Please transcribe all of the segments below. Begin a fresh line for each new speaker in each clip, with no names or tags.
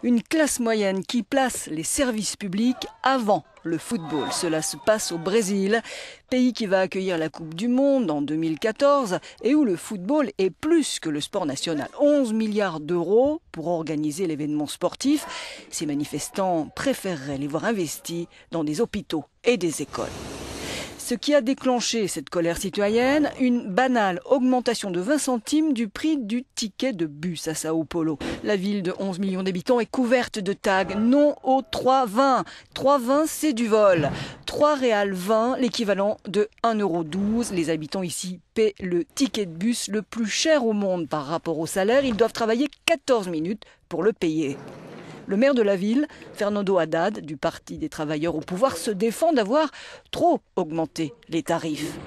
Une classe moyenne qui place les services publics avant le football. Cela se passe au Brésil, pays qui va accueillir la Coupe du Monde en 2014 et où le football est plus que le sport national. 11 milliards d'euros pour organiser l'événement sportif. Ces manifestants préféreraient les voir investis dans des hôpitaux et des écoles. Ce qui a déclenché cette colère citoyenne, une banale augmentation de 20 centimes du prix du ticket de bus à Sao Paulo. La ville de 11 millions d'habitants est couverte de tags non au 3,20. 3,20 c'est du vol. 3,20 l'équivalent de 1,12 €. Les habitants ici paient le ticket de bus le plus cher au monde par rapport au salaire. Ils doivent travailler 14 minutes pour le payer. Le maire de la ville, Fernando Haddad, du Parti des travailleurs au pouvoir, se défend d'avoir trop augmenté les tarifs.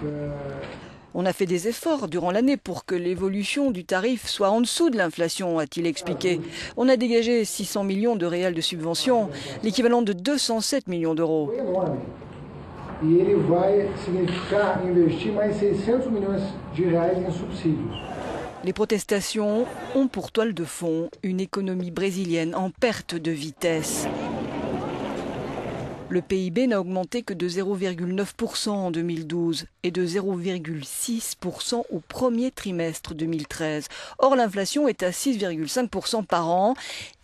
On a fait des efforts durant l'année pour que l'évolution du tarif soit en dessous de l'inflation, a-t-il expliqué. On a dégagé 600 millions de réals de subventions, l'équivalent de 207 millions d'euros.
E ele vai significar investir mais 600 milhões de reais em subsídios.
Les protestations ont pour toile de fond une économie brésilienne en perte de vitesse. Le PIB n'a augmenté que de 0,9% en 2012 et de 0,6% au premier trimestre 2013. Or, l'inflation est à 6,5% par an.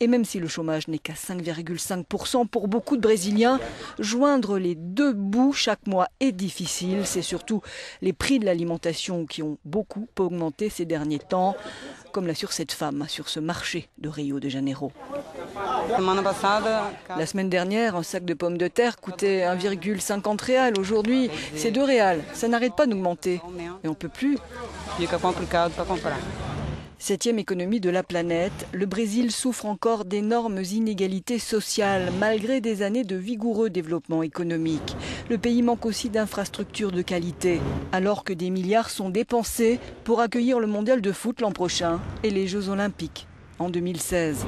Et même si le chômage n'est qu'à 5,5% pour beaucoup de Brésiliens, joindre les deux bouts chaque mois est difficile. C'est surtout les prix de l'alimentation qui ont beaucoup augmenté ces derniers temps, comme l'assure cette femme sur ce marché de Rio de Janeiro. La semaine dernière, un sac de pommes de terre coûtait 1,50 real. Aujourd'hui, c'est 2 reals. Ça n'arrête pas d'augmenter. Et on ne peut plus. 7e économie de la planète, le Brésil souffre encore d'énormes inégalités sociales, malgré des années de vigoureux développement économique. Le pays manque aussi d'infrastructures de qualité, alors que des milliards sont dépensés pour accueillir le mondial de foot l'an prochain et les Jeux olympiques en 2016.